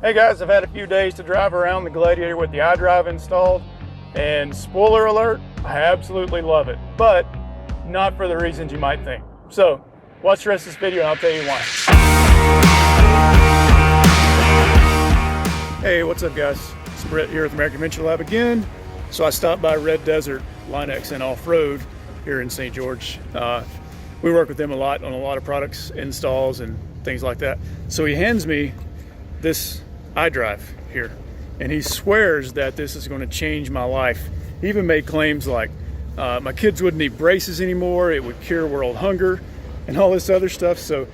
Hey guys, I've had a few days to drive around the Gladiator with the iDrive installed, and spoiler alert, I absolutely love it, but not for the reasons you might think. So watch the rest of this video and I'll tell you why. Hey, what's up guys? It's Brett here with American Adventure Lab again. So I stopped by Red Desert Line X and Off-Road here in St. George. We work with them a lot on a lot of products, installs and things like that. So he hands me this iDrive here, and he swears that this is going to change my life. He even made claims like my kids wouldn't need braces anymore, it would cure world hunger, and all this other stuff. So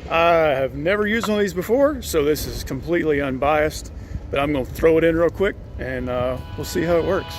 I have never used one of these before, so this is completely unbiased, but I'm going to throw it in real quick and we'll see how it works.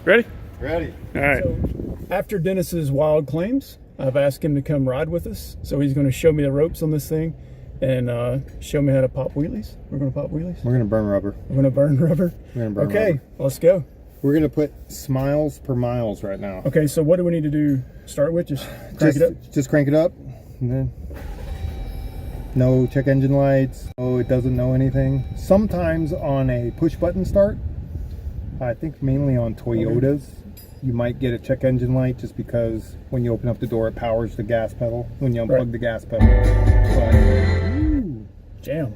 Ready? Ready. All right. So, after Dennis's wild claims, I've asked him to come ride with us. So he's going to show me the ropes on this thing and show me how to pop wheelies. We're going to pop wheelies? We're going to burn rubber. We're going to burn rubber? We're going to burn rubber. Okay, let's go. We're going to put smiles per miles right now. Okay, so what do we need to do? Start with? Just crank it up? Just crank it up. And then no check engine lights. Oh, it doesn't know anything. Sometimes on a push button start, I think mainly on Toyotas, you might get a check engine light just because when you open up the door, it powers the gas pedal when you unplug the gas pedal. But, jam.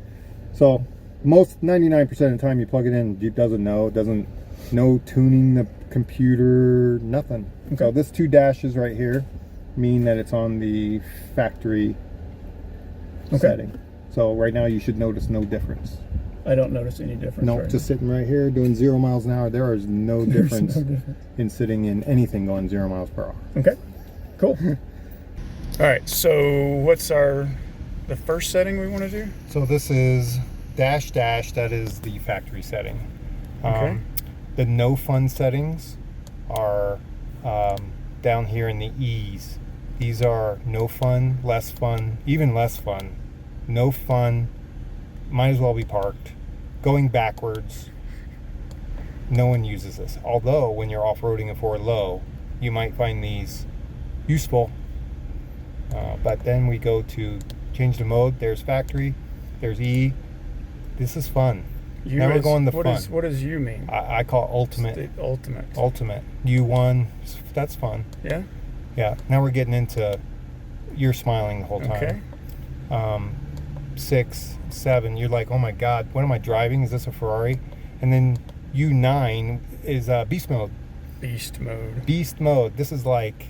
So most 99% of the time you plug it in, Jeep doesn't know. It doesn't know tuning the computer, nothing. Okay. So this 2 dashes right here mean that it's on the factory setting. So right now you should notice no difference. I don't notice any difference. No, right just sitting right here doing 0 miles an hour. There is no difference in sitting in anything going 0 miles per hour. Okay, cool. All right, so what's the first setting we want to do? So this is dash. That is the factory setting. Okay. The no fun settings are down here in the E's. These are no fun, less fun, even less fun, no fun, might as well be parked, going backwards. No one uses this. Although when you're off-roading and for low, you might find these useful. But then we go to change the mode. There's factory, there's E. This is fun. Now we're going to fun. What does U mean? I call it ultimate. It's the ultimate. Ultimate. U1, that's fun. Yeah? Yeah. Now we're getting into, you're smiling the whole time. Okay. 6, 7, you're like, oh my god, what am I driving? Is this a Ferrari? And then U9 is beast mode. Beast mode. Beast mode. This is like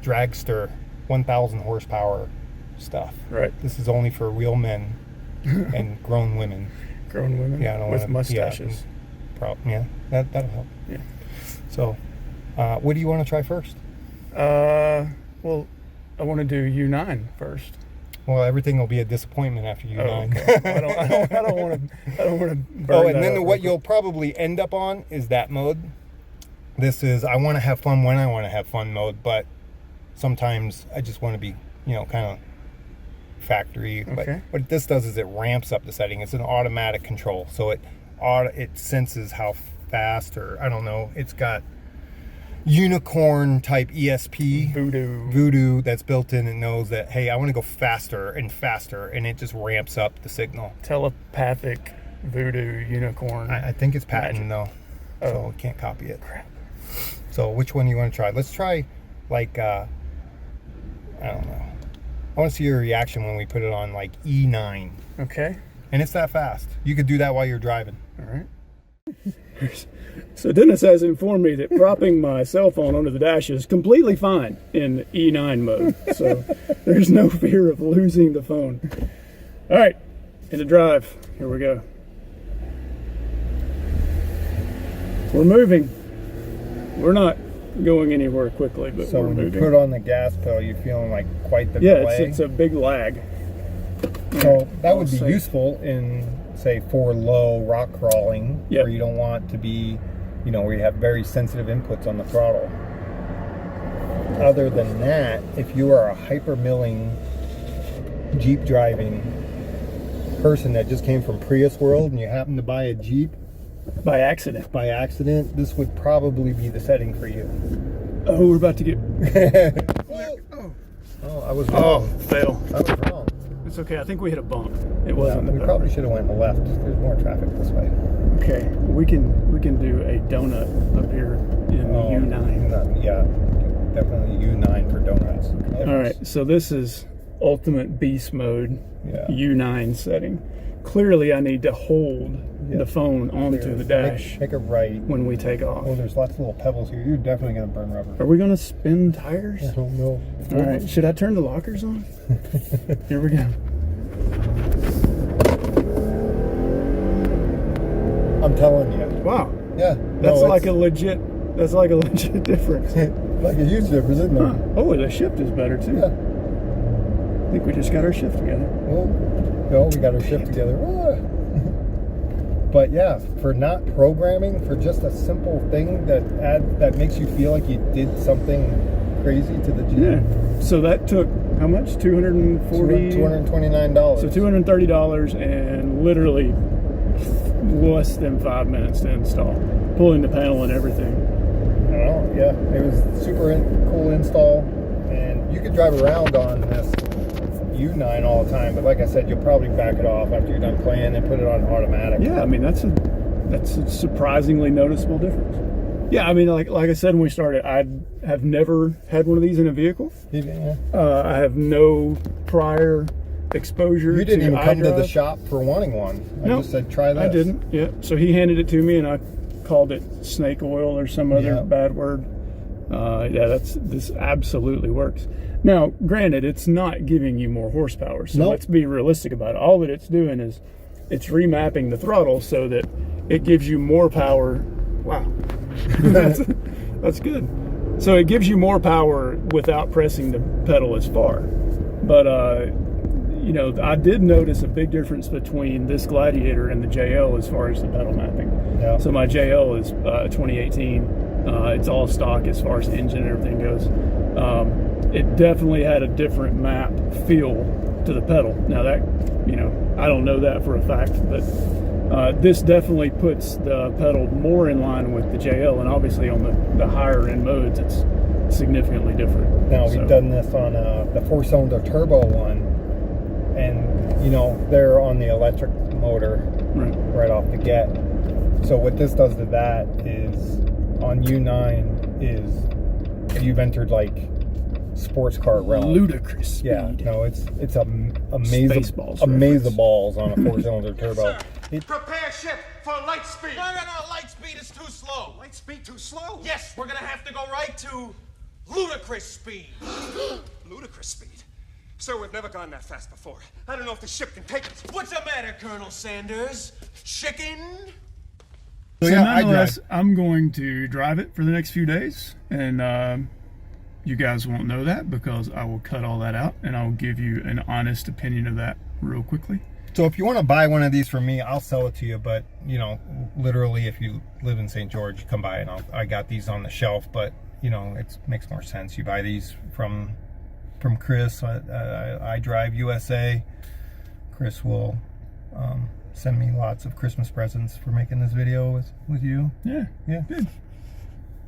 dragster 1000 horsepower stuff. Right. This is only for real men and grown women. Grown women? Yeah, I don't with wanna, mustaches. Yeah, that'll help. Yeah. So what do you want to try first? Well, I want to do U9 first. Well, everything will be a disappointment after U9. Oh, okay. I don't want to. Oh, and then what you'll probably end up on is that mode. This is I want to have fun when I want to have fun mode, but sometimes I just want to be, kind of factory. Okay. But what this does is it ramps up the setting. It's an automatic control, so it senses how fast, or I don't know. It's got unicorn type ESP voodoo that's built in and knows that, hey, I want to go faster and faster, and it just ramps up the signal. Telepathic voodoo unicorn. I think it's patent though, so we can't copy it. Crap. So which one do you want to try? Let's try like I don't know. I want to see your reaction when we put it on like E9. Okay. And it's that fast. You could do that while you're driving. All right. So Dennis has informed me that propping my cell phone onto the dash is completely fine in E9 mode. So there's no fear of losing the phone. All right, into drive. Here we go. We're moving. We're not going anywhere quickly, but so we're when moving. you put on the gas pedal, you're feeling like quite the Yeah, delay. it's a big lag. So that would be I'll say- useful in, say, for low rock crawling, Yep. where you don't want to be, you know, where you have very sensitive inputs on the throttle. Other than that, if you are a hyper milling Jeep driving person that just came from Prius world and you happen to buy a Jeep By accident. by accident, this would probably be the setting for you. Oh, we're about to get... Oh, I was wrong. Oh, fail. I was wrong. It's okay. I think we hit a bump. It wasn't. We probably should have went left. There's more traffic this way. Okay, we can do a donut up here in the U9. Yeah, definitely U9 for donuts. All right, so this is ultimate beast mode, Yeah. U9 setting. Clearly, I need to hold the phone onto the dash Make a right. when we take off. Oh, there's lots of little pebbles here. You're definitely going to burn rubber. Are we gonna spin tires? I don't know. All right, should I turn the lockers on? Here we go. I'm telling you. Wow, Yeah. that's like a legit. That's like a legit difference. like a huge difference, isn't it? Huh. Oh, the shift is better too. Yeah. I think we just got our shift together. Well, no, we got our shift together. But yeah, for not programming, for just a simple thing that makes you feel like you did something crazy to the Jeep. Yeah. So that took how much? $240. $229. So $230 and literally less than 5 minutes to install, pulling the panel and everything. I don't know. Yeah, it was super cool install, and you could drive around on this U9 all the time. But like I said, you'll probably back it off after you're done playing and put it on automatic. Yeah, I mean that's a surprisingly noticeable difference. Yeah, I mean like I said when we started, I have never had one of these in a vehicle. Yeah. I have no prior exposure. You didn't to even come to the iDrive. shop for wanting one. I No, just said try this. I didn't. Yeah. So he handed it to me, and I called it snake oil or some other Yeah. bad word. Yeah, this absolutely works. Now, granted, it's not giving you more horsepower, so Nope. let's be realistic about it. All that it's doing is it's remapping the throttle so that it gives you more power. Wow, that's good. So it gives you more power without pressing the pedal as far. But you know, I did notice a big difference between this Gladiator and the JL as far as the pedal mapping. Yeah. So my JL is 2018. It's all stock as far as engine and everything goes. It definitely had a different map feel to the pedal. Now that, you know, I don't know that for a fact, but this definitely puts the pedal more in line with the JL, and obviously on the higher end modes, it's significantly different. Now So- we've done this on the 4-cylinder turbo one, and you know they're on the electric motor right off the get. So what this does to that is on U9 is you've entered like sports car realm. Ludicrous speed. Yeah, no, it's amazing, Spaceballs amazing balls on a 4-cylinder turbo. Prepare ship for light speed. No, light speed is too slow. Light speed too slow? Yes, we're gonna have to go right to ludicrous speed. Ludicrous speed. Sir, we've never gone that fast before. I don't know if the ship can take us. What's the matter, Colonel Sanders? Chicken? So yeah, nonetheless, iDrive. I'm going to drive it for the next few days, and you guys won't know that because I will cut all that out, and I'll give you an honest opinion of that real quickly. So if you want to buy one of these from me, I'll sell it to you. But you know, literally, if you live in St. George, come by and I got these on the shelf. But you know, it makes more sense. You buy these from Chris, iDrive USA. Chris will send me lots of Christmas presents for making this video with you. Yeah, Yeah. good.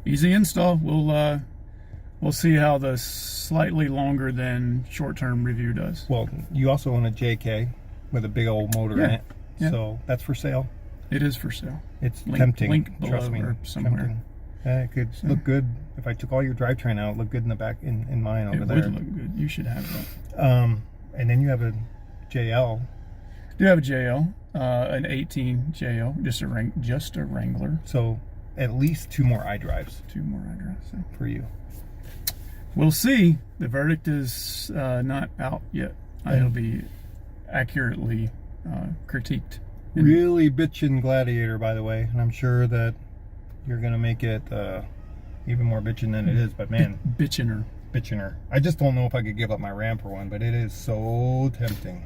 Easy install. We'll see how the slightly longer than short-term review does. Well, you also own a JK with a big old motor in Yeah. it. Yeah. So that's for sale. It is for sale. It's Link tempting. below Trust me. or somewhere. Tempting. Yeah, it could look good if I took all your drivetrain out. It look good in the back in mine over It there. would look good. You should have that. And then you have a JL. Do have a JL, an 18 JL, just a Wrangler. So at least 2 more iDrives 2 more iDrives for you. We'll see. The verdict is not out yet. It'll be accurately critiqued. Really bitchin' Gladiator, by the way, and I'm sure that you're gonna make it even more bitchin' than it is. But man, bitchiner. I just don't know if I could give up my Ram for one, but it is so tempting.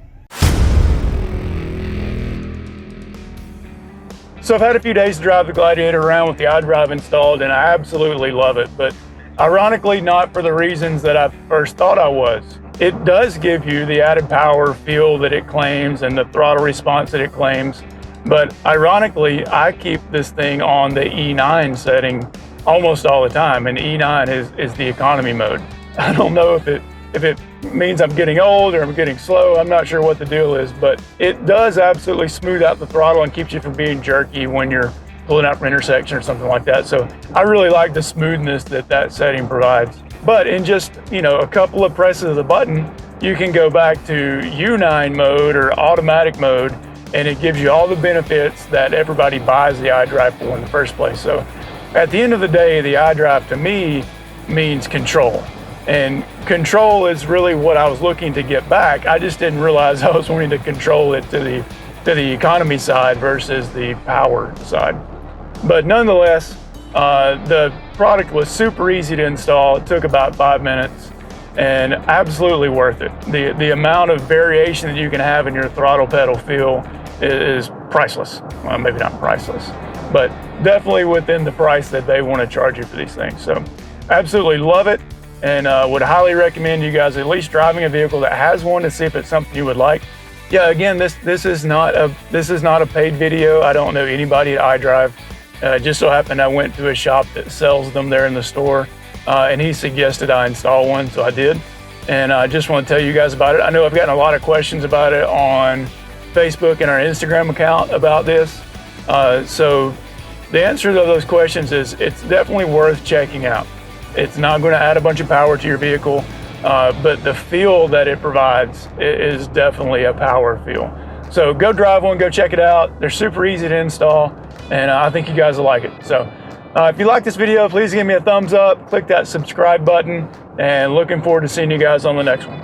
So I've had a few days to drive the Gladiator around with the iDrive installed, and I absolutely love it. But ironically, not for the reasons that I first thought I was. It does give you the added power feel that it claims and the throttle response that it claims. But ironically, I keep this thing on the E9 setting almost all the time, and E9 is the economy mode. I don't know if it means I'm getting old or I'm getting slow. I'm not sure what the deal is, but it does absolutely smooth out the throttle and keeps you from being jerky when you're pulling out from intersection or something like that. So I really like the smoothness that setting provides. But in just, a couple of presses of the button, you can go back to U9 mode or automatic mode, and it gives you all the benefits that everybody buys the iDrive for in the first place. So at the end of the day, the iDrive to me means control. And control is really what I was looking to get back. I just didn't realize I was wanting to control it to the economy side versus the power side. But nonetheless, the product was super easy to install. It took about 5 minutes and absolutely worth it. The amount of variation that you can have in your throttle pedal feel is priceless. Well, maybe not priceless, but definitely within the price that they want to charge you for these things. So absolutely love it, and would highly recommend you guys at least driving a vehicle that has one to see if it's something you would like. Yeah, again, this is not a paid video. I don't know anybody at iDrive. Just so happened I went to a shop that sells them there in the store, and he suggested I install one, so I did. And I just want to tell you guys about it. I know I've gotten a lot of questions about it on Facebook and our Instagram account about this. So the answer to those questions is it's definitely worth checking out. It's not going to add a bunch of power to your vehicle, but the feel that it provides is definitely a power feel. So go drive one, go check it out. They're super easy to install, and I think you guys will like it. So if you like this video, please give me a thumbs up, click that subscribe button, and looking forward to seeing you guys on the next one.